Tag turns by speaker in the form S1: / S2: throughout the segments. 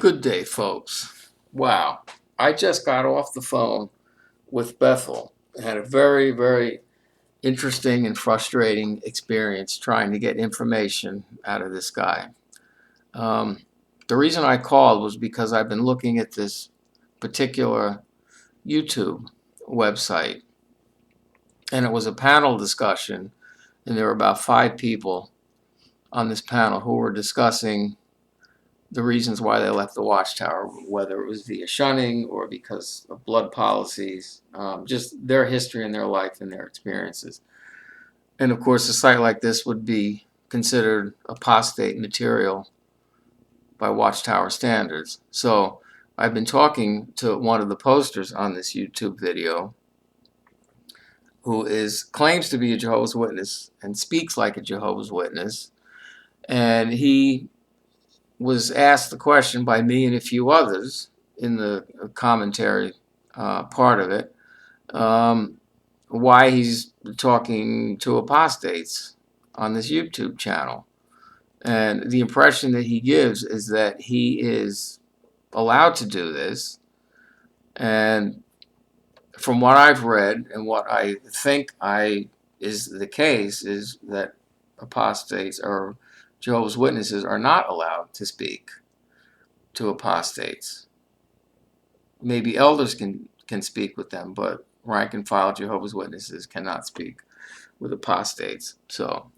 S1: Good day, folks. Wow. I just got off the phone with Bethel. I had a very, very interesting and frustrating experience trying to get information out of this guy. Um, the reason I called was because I've been looking at this particular YouTube website, and it was a panel discussion, and there were about 5 people on this panel who were discussing the reasons why they left the Watchtower, whether it was via shunning or because of blood policies, just their history and their life and their experiences. And of course, a site like this would be considered apostate material by Watchtower standards. So I've been talking to one of the posters on this YouTube video who claims to be a Jehovah's Witness and speaks like a Jehovah's Witness. And he was asked the question by me and a few others in the commentary part of it, why he's talking to apostates on this YouTube channel. And the impression that he gives is that he is allowed to do this. And from what I've read and what I think is the case is that apostates or Jehovah's Witnesses are not allowed to speak to apostates. Maybe elders can speak with them, but rank and file Jehovah's Witnesses cannot speak with apostates. So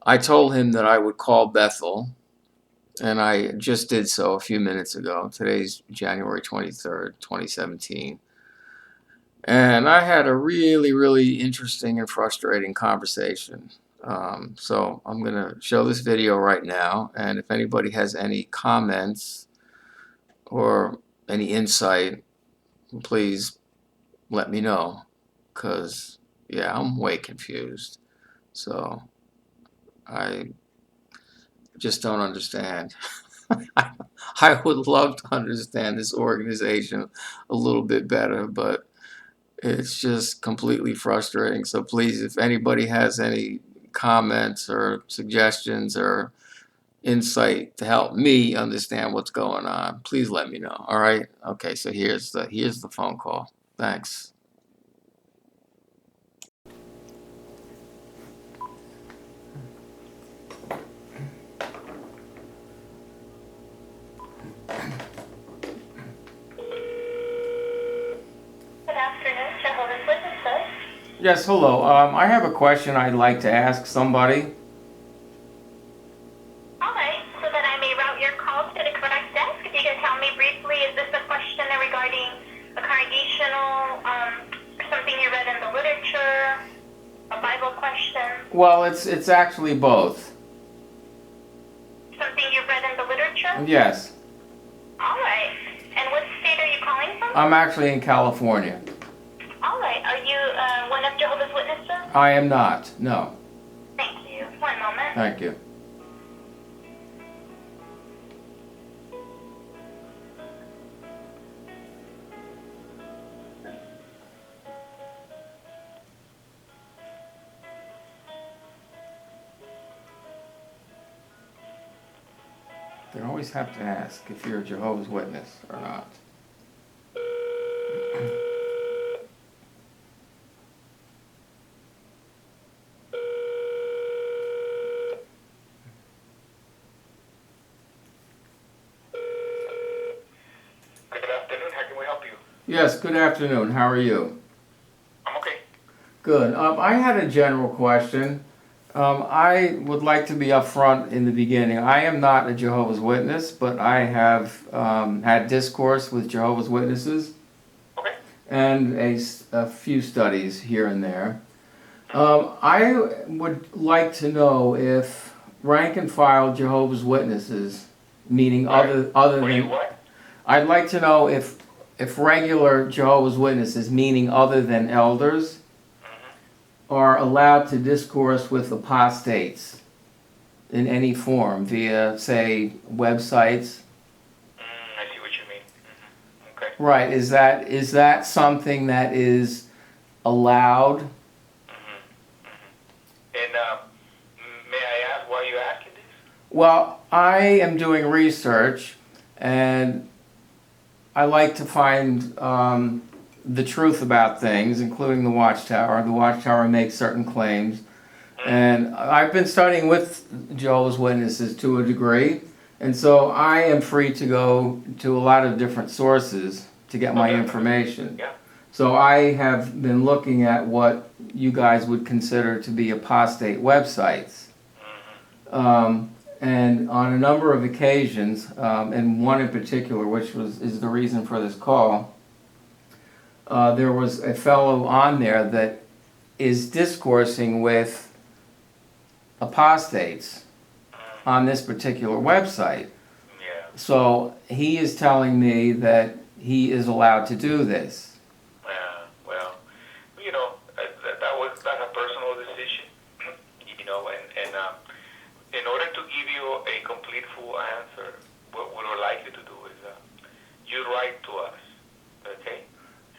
S1: I told him that I would call Bethel, and I just did so a few minutes ago. Today's January 23rd, 2017. And I had a really, really interesting and frustrating conversation. So I'm going to show this video right now, and if anybody has any comments or any insight, please let me know, because yeah, I'm way confused. So I just don't understand. I would love to understand this organization a little bit better, but it's just completely frustrating. So please, if anybody has any comments or suggestions or insight to help me understand what's going on, please let me know. All right? Okay, so here's the phone call. Thanks.
S2: Good afternoon, Jehovah's Witnesses.
S1: Yes, hello. I have a question I'd like to ask somebody.
S2: Alright, so that I may route your call to the correct desk, if you can tell me briefly, is this a question regarding a congregational, something you read in the literature, a Bible question?
S1: Well, it's actually both.
S2: Something you read in the literature?
S1: Yes.
S2: Alright, and what state are you calling from?
S1: I'm actually in California.
S2: Alright, are you one of Jehovah's Witnesses?
S1: I am not. No.
S2: Thank you. One moment.
S1: Thank you. They always have to ask if you're a Jehovah's Witness or not.
S3: Good afternoon. How can we help you?
S1: Yes, good afternoon. How are you?
S3: I'm okay.
S1: Good. I had a general question. I would like to be upfront in the beginning. I am not a Jehovah's Witness, but I have had discourse with Jehovah's Witnesses
S3: Okay.
S1: and a few studies here and there. I would like to know if rank and file Jehovah's Witnesses, meaning other
S3: Were you
S1: than,
S3: what?
S1: I'd like to know if regular Jehovah's Witnesses, meaning other than elders, are allowed to discourse with apostates in any form via, say, websites.
S3: I see what you mean. Okay.
S1: Right. Is that something that is allowed?
S3: And may I ask why you're asking this?
S1: Well, I am doing research, and I like to find the truth about things, including the Watchtower. The Watchtower makes certain claims, and I've been studying with Jehovah's Witnesses to a degree, and so I am free to go to a lot of different sources to get my information.
S3: Yeah.
S1: So I have been looking at what you guys would consider to be apostate websites. And on a number of occasions, and one in particular, which is the reason for this call, there was a fellow on there that is discoursing with apostates on this particular website.
S3: Yeah.
S1: So he is telling me that he is allowed to do this.
S3: Well, that's a personal decision, and in order to give you a complete, full answer, what we would like you to do is you write to us, okay,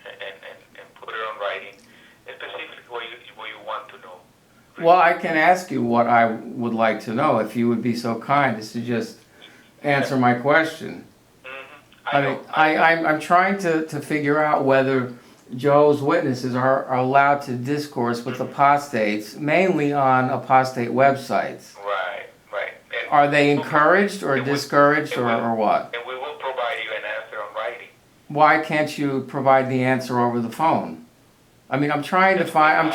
S3: and put it on writing, specifically what you want to know.
S1: Well, I can ask you what I would like to know if you would be so kind as to just answer my question. I'm trying to figure out whether Jehovah's Witnesses are allowed to discourse with apostates, mainly on apostate websites.
S3: Right. And
S1: Are they encouraged or discouraged or what?
S3: And we will provide you an answer on writing.
S1: Why can't you provide the answer over the phone? I mean, I'm trying to find the.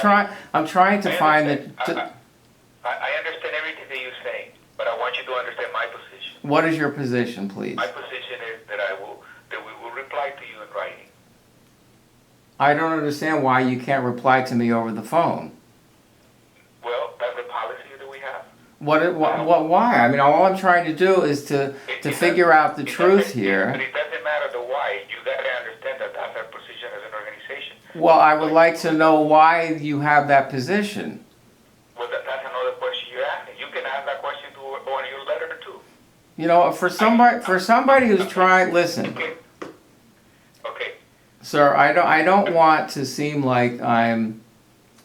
S3: I understand everything that you're saying, but I want you to understand my position.
S1: What is your position, please?
S3: My position is that we will reply to you in writing.
S1: I don't understand why you can't reply to me over the phone.
S3: Well, that's the policy that we have.
S1: Why? I mean, all I'm trying to do is to figure out the truth here.
S3: But it doesn't matter the why. You got to understand that that's our position as an organization.
S1: Well, I would like to know why you have that position.
S3: Well, that's another question you're asking. You can ask that question on your letter too.
S1: You know, for somebody who's trying, listen,
S3: Okay.
S1: sir, I don't want to seem like I'm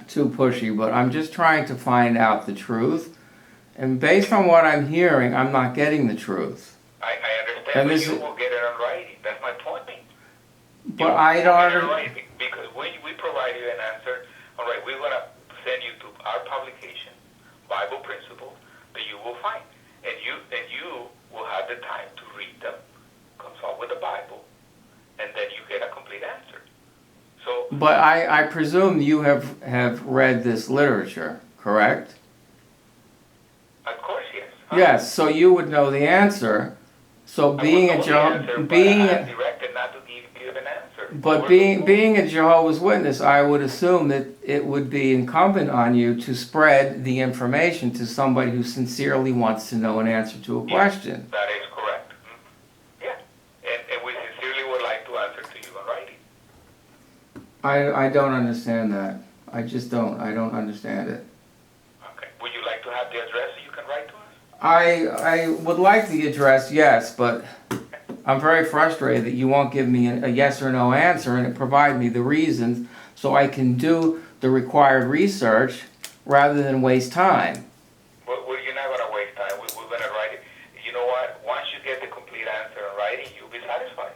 S1: too pushy, but I'm just trying to find out the truth. And based on what I'm hearing, I'm not getting the truth.
S3: I understand, but you will get it on writing. That's my point.
S1: But I don't.
S3: Because we provide you an answer. All right, we're gonna send you to our publication, Bible Principles, that you will find, and you will have the time to read them, consult with the Bible, and then you get a complete answer. So.
S1: But I presume you have read this literature, correct?
S3: Of course, yes.
S1: Yes. So you would know the answer. So being a
S3: directed not to give you an answer.
S1: But being a Jehovah's Witness, I would assume that it would be incumbent on you to spread the information to somebody who sincerely wants to know an answer to a question.
S3: That is correct. Mm-hmm. Yeah, and we sincerely would like to answer to you in writing.
S1: I don't understand that. I just don't. I don't understand it.
S3: Okay. Would you like to have the address so you can write to us?
S1: I would like the address, yes, but I'm very frustrated that you won't give me a yes or no answer and provide me the reasons so I can do the required research rather than waste time.
S3: Well, you're not going to waste time. We're going to write it. You know what? Once you get the complete answer in writing, you'll be satisfied.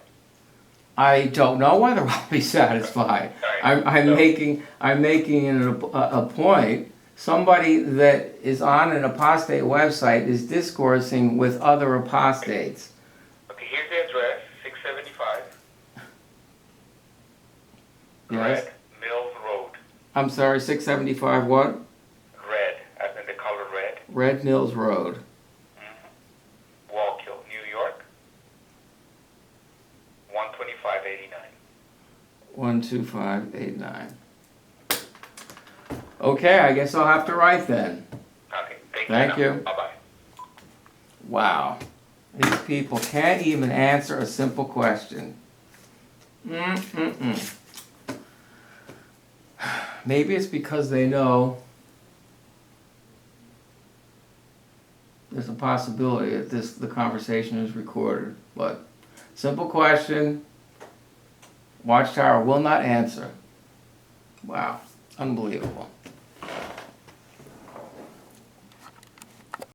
S1: I don't know whether I'll be satisfied. I'm making a point. Somebody that is on an apostate website is discoursing with other apostates.
S3: Okay, here's the address, 675
S1: Yes.
S3: Red Mills Road.
S1: I'm sorry, 675 what?
S3: Red, as in the color red.
S1: Red Mills Road.
S3: Mm-hmm. Wallkill, New York, 12589.
S1: 12589. Okay, I guess I'll have to write then.
S3: Okay,
S1: Thank you.
S3: Bye-bye.
S1: Wow. These people can't even answer a simple question. Maybe it's because they know there's a possibility that the conversation is recorded. But simple question, Watchtower will not answer. Wow, unbelievable.